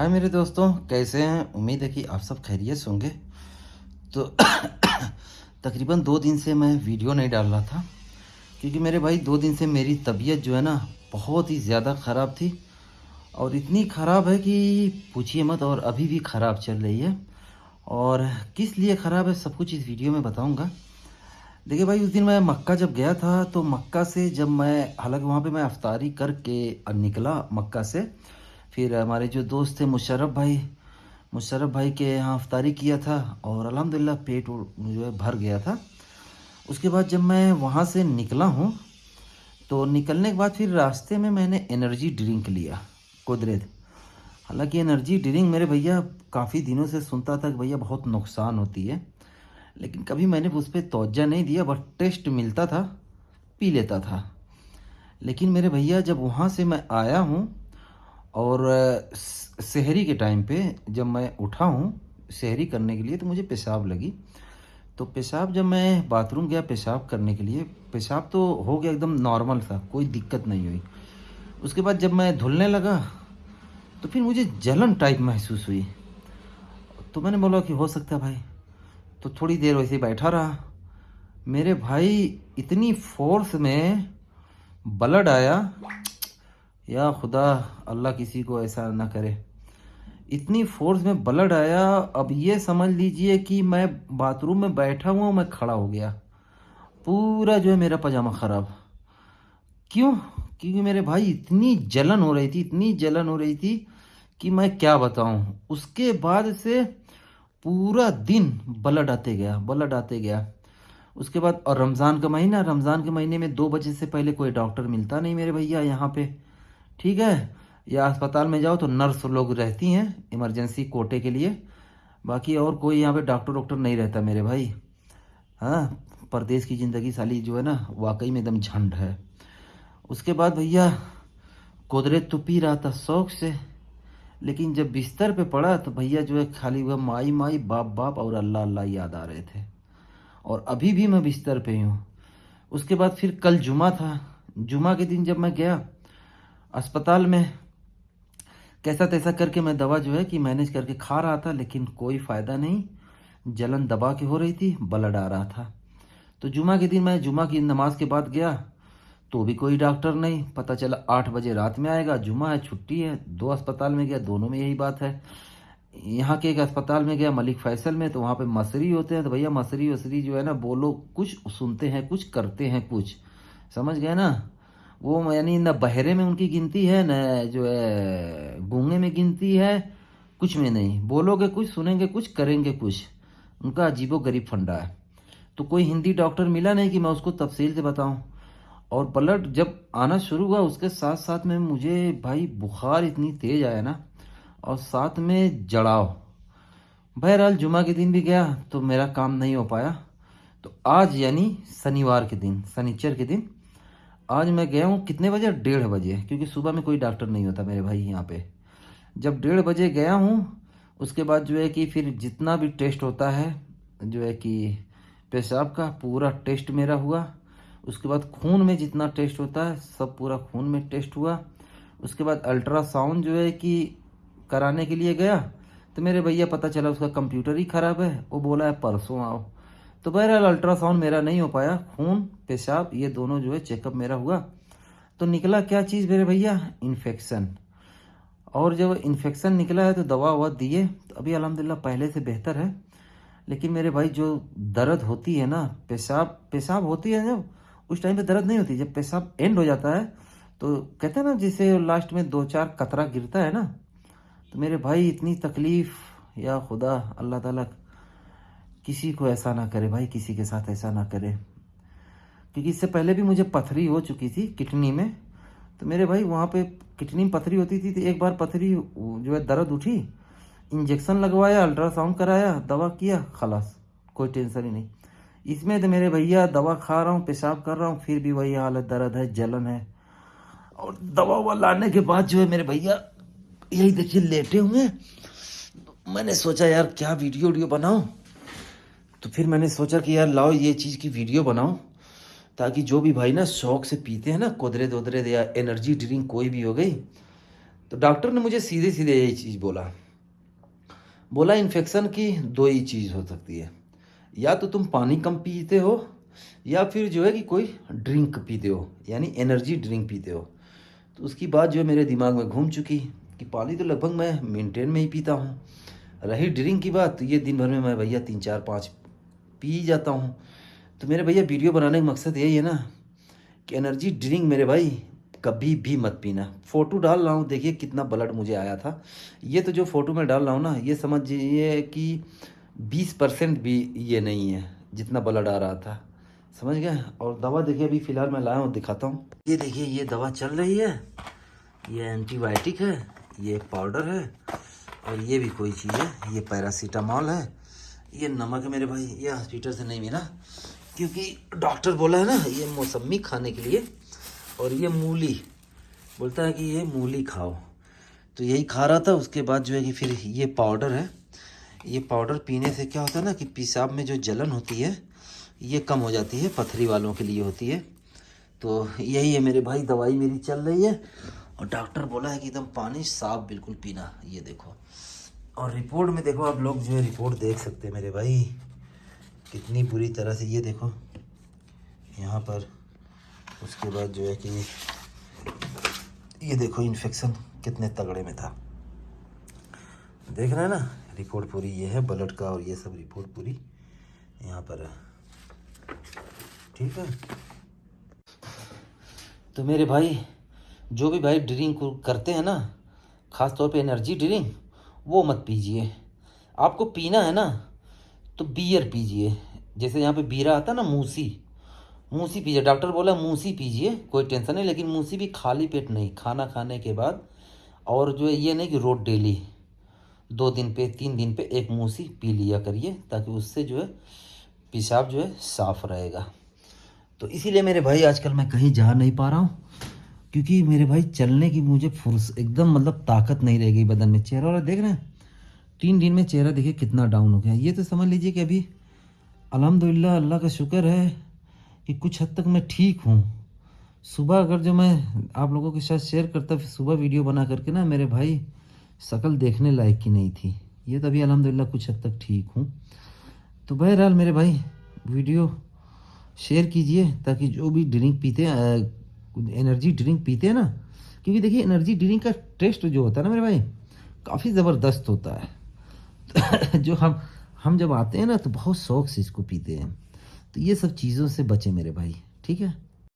हाय मेरे दोस्तों, कैसे हैं? उम्मीद है कि आप सब खैरियत से होंगे। तो तकरीबन 2 दिन से मैं वीडियो नहीं डाल रहा था क्योंकि मेरे भाई 2 दिन से मेरी तबीयत जो है ना बहुत ही ज़्यादा ख़राब थी। और इतनी ख़राब है कि पूछिए मत, और अभी भी ख़राब चल रही है। और किस लिए ख़राब है सब कुछ इस वीडियो में बताऊंगा। देखिए भाई, उस दिन मैं मक्का जब गया था तो मक्का से जब मैं, हालांकि वहाँ पे मैं अफ्तारी करके निकला मक्का से। फिर हमारे जो दोस्त थे मुशर्रफ भाई के यहाँ अफ्तारी किया था और अल्हम्दुलिल्लाह पेट जो है भर गया था। उसके बाद जब मैं वहाँ से निकला हूँ तो निकलने के बाद फिर रास्ते में मैंने एनर्जी ड्रिंक लिया, कुदरत। हालांकि एनर्जी ड्रिंक मेरे भैया काफ़ी दिनों से सुनता था कि भैया बहुत नुकसान होती है, लेकिन कभी मैंने उस पर तवज्जो नहीं दिया। बस टेस्ट मिलता था, पी लेता था। लेकिन मेरे भैया जब वहाँ से मैं आया हूँ और शहरी के टाइम पे जब मैं उठा हूँ शहरी करने के लिए तो मुझे पेशाब लगी। तो पेशाब, जब मैं बाथरूम गया पेशाब करने के लिए, पेशाब तो हो गया एकदम नॉर्मल सा, कोई दिक्कत नहीं हुई। उसके बाद जब मैं धुलने लगा तो फिर मुझे जलन टाइप महसूस हुई। तो मैंने बोला कि हो सकता है भाई, तो थोड़ी देर वैसे ही बैठा रहा। मेरे भाई इतनी फोर्स में ब्लड आया, या खुदा, अल्लाह किसी को ऐसा ना करे। इतनी फोर्स में ब्लड आया, अब ये समझ लीजिए कि मैं बाथरूम में बैठा हुआ हूँ, मैं खड़ा हो गया। पूरा जो है मेरा पजामा खराब। क्यों? क्योंकि मेरे भाई इतनी जलन हो रही थी, इतनी जलन हो रही थी कि मैं क्या बताऊं। उसके बाद से पूरा दिन ब्लड आते गया, ब्लड आते गया। उसके बाद, और रमज़ान का महीना, रमज़ान के महीने में 2 बजे से पहले कोई डॉक्टर मिलता नहीं मेरे भैया यहाँ पे, ठीक है। या अस्पताल में जाओ तो नर्स लोग रहती हैं इमरजेंसी कोटे के लिए, बाकी और कोई यहाँ पे डॉक्टर डॉक्टर नहीं रहता मेरे भाई। हाँ, परदेश की ज़िंदगी साली जो है ना वाकई में एकदम झंड है। उसके बाद भैया कुदरत तो पी रहा था शौक से, लेकिन जब बिस्तर पे पड़ा तो भैया जो है खाली वह माई माई बाप बाप और अल्लाह अल्लाह याद आ रहे थे। और अभी भी मैं बिस्तर पे ही हूँ। उसके बाद फिर कल जुमा था। जुमा के दिन जब मैं गया अस्पताल में, कैसा तैसा करके मैं दवा जो है कि मैनेज करके खा रहा था, लेकिन कोई फ़ायदा नहीं। जलन दबा के हो रही थी, ब्लड आ रहा था। तो जुमा के दिन मैं जुमा की नमाज के बाद गया तो भी कोई डॉक्टर नहीं। पता चला 8 बजे रात में आएगा, जुमा है, छुट्टी है। 2 अस्पताल में गया, दोनों में यही बात है। यहाँ के एक अस्पताल में गया मलिक फैसल में, तो वहाँ पे मसरी होते हैं। तो भैया मसरी वसरी जो है ना, बोलो कुछ सुनते हैं कुछ, करते हैं कुछ, समझ गए ना। वो यानी न बहरे में उनकी गिनती है, न जो है गूंगे में गिनती है, कुछ में नहीं। बोलोगे कुछ, सुनेंगे कुछ, करेंगे कुछ। उनका अजीबो गरीब फंडा है। तो कोई हिंदी डॉक्टर मिला नहीं कि मैं उसको तफसील से बताऊं। और ब्लड जब आना शुरू हुआ उसके साथ साथ में मुझे भाई बुखार इतनी तेज आया ना, और साथ में जड़ाव। बहरहाल जुमा के दिन भी गया तो मेरा काम नहीं हो पाया। तो आज यानी शनिवार के दिन, शनिचर के दिन, आज मैं गया हूँ कितने बजे, 1:30 बजे, क्योंकि सुबह में कोई डॉक्टर नहीं होता मेरे भाई यहाँ पे। जब 1:30 बजे गया हूँ, उसके बाद जो है कि फिर जितना भी टेस्ट होता है जो है कि पेशाब का, पूरा टेस्ट मेरा हुआ। उसके बाद खून में जितना टेस्ट होता है सब पूरा खून में टेस्ट हुआ। उसके बाद अल्ट्रासाउंड जो है कि कराने के लिए गया तो मेरे भैया पता चला उसका कंप्यूटर ही ख़राब है, वो बोला है परसों आओ। तो बहरहाल अल्ट्रासाउंड मेरा नहीं हो पाया। खून पेशाब ये दोनों जो है चेकअप मेरा हुआ। तो निकला क्या चीज़ मेरे भैया, इन्फेक्शन। और जब इन्फेक्शन निकला है तो दवा ववा दिए, तो अभी अल्हम्दुलिल्लाह पहले से बेहतर है। लेकिन मेरे भाई जो दर्द होती है ना, पेशाब पेशाब होती है जब, उस टाइम पे दर्द नहीं होती। जब पेशाब एंड हो जाता है तो कहते हैं ना, जिसे लास्ट में 2-4 कतरा गिरता है ना, तो मेरे भाई इतनी तकलीफ़, या खुदा, अल्लाह ताला किसी को ऐसा ना करे भाई, किसी के साथ ऐसा ना करे। क्योंकि इससे पहले भी मुझे पथरी हो चुकी थी किडनी में। तो मेरे भाई वहाँ पे किडनी में पथरी होती थी, तो एक बार पथरी जो है दर्द उठी, इंजेक्शन लगवाया, अल्ट्रासाउंड कराया, दवा किया, खलास, कोई टेंशन ही नहीं। इसमें तो मेरे भैया दवा खा रहा हूँ, पेशाब कर रहा हूँ, फिर भी वही हालत, दर्द है, जलन है। और दवा ववा लाने के बाद जो है मेरे भैया यही देखिए लेटे हुए हैं। तो मैंने सोचा यार क्या वीडियो वीडियो बनाऊं। तो फिर मैंने सोचा कि यार लाओ ये चीज़ की वीडियो बनाऊं, ताकि जो भी भाई ना शौक से पीते हैं ना कुदरत वदरत या एनर्जी ड्रिंक कोई भी हो गई, तो डॉक्टर ने मुझे सीधे सीधे यही चीज़ बोला इन्फेक्शन की दो ही चीज़ हो सकती है, या तो तुम पानी कम पीते हो या फिर जो है कि कोई ड्रिंक पीते हो, यानी एनर्जी ड्रिंक पीते हो। तो उसकी बात जो है मेरे दिमाग में घूम चुकी कि पानी तो लगभग मैं मेंटेन में ही पीता हूँ। रही ड्रिंक की बात, तो ये दिन भर में मैं भैया 3 4 5 पी जाता हूँ। तो मेरे भैया वीडियो बनाने का मकसद यही है ना कि एनर्जी ड्रिंक मेरे भाई कभी भी मत पीना। फ़ोटो डाल रहा हूँ, देखिए कितना ब्लड मुझे आया था। ये तो जो फ़ोटो मैं डाल रहा हूँ ना, ये समझिए कि 20% भी ये नहीं है जितना ब्लड आ रहा था, समझ गए। और दवा देखिए अभी फ़िलहाल मैं लाया हूँ, दिखाता हूँ। ये देखिए ये दवा चल रही है, ये एंटीबायोटिक है, ये पाउडर है, और ये भी कोई चीज़ है, ये पैरासीटामॉल है, ये नमक है मेरे भाई। ये हॉस्पिटल से नहीं मिला क्योंकि डॉक्टर बोला है ना ये मौसमी खाने के लिए, और ये मूली बोलता है कि ये मूली खाओ, तो यही खा रहा था। उसके बाद जो है कि फिर ये पाउडर है, ये पाउडर पीने से क्या होता है ना कि पेशाब में जो जलन होती है ये कम हो जाती है, पथरी वालों के लिए होती है। तो यही है मेरे भाई, दवाई मेरी चल रही है, और डॉक्टर बोला है कि एकदम पानी साफ बिल्कुल पीना। ये देखो, और रिपोर्ट में देखो, आप लोग जो है रिपोर्ट देख सकते हैं मेरे भाई कितनी बुरी तरह से। ये देखो यहाँ पर, उसके बाद जो है कि ये देखो इन्फेक्शन कितने तगड़े में था, देख रहे हैं ना। रिपोर्ट पूरी ये है ब्लड का, और ये सब रिपोर्ट पूरी यहाँ पर है, ठीक है। तो मेरे भाई जो भी भाई ड्रिंक करते हैं ना, ख़ास तौर पे एनर्जी ड्रिंक, वो मत पीजिए। आपको पीना है ना तो बियर पीजिए, जैसे यहाँ पे बीरा आता है ना, मूसी पीजिए। डॉक्टर बोला मूसी पीजिए, कोई टेंशन नहीं, लेकिन मूसी भी खाली पेट नहीं, खाना खाने के बाद। और जो है ये नहीं कि रोज डेली 2 दिन पे 3 दिन पे एक मूसी पी लिया करिए, ताकि उससे जो है पेशाब जो है साफ रहेगा। तो इसीलिए मेरे भाई आजकल मैं कहीं जा नहीं पा रहा हूँ, क्योंकि मेरे भाई चलने की मुझे फुर्सत एकदम मतलब ताकत नहीं रह गई बदन में। चेहरा वाला देख रहे हैं, 3 दिन में चेहरा देखिए कितना डाउन हो गया। ये तो समझ लीजिए कि अभी अल्हम्दुलिल्लाह अल्लाह का शुक्र है कि कुछ हद तक मैं ठीक हूँ। सुबह अगर जो मैं आप लोगों के साथ शेयर करता, फिर सुबह वीडियो बना करके ना, मेरे भाई शक्ल देखने लायक की नहीं थी। ये तो अभी अल्हम्दुलिल्लाह कुछ हद तक ठीक हूँ। तो बहरहाल मेरे भाई वीडियो शेयर कीजिए, ताकि जो भी ड्रिंक पीते हैं, एनर्जी ड्रिंक पीते हैं ना, क्योंकि देखिए एनर्जी ड्रिंक का टेस्ट जो होता है ना मेरे भाई, काफ़ी ज़बरदस्त होता है। जो हम जब आते हैं ना तो बहुत शौक से इसको पीते हैं। तो ये सब चीज़ों से बचे मेरे भाई, ठीक है।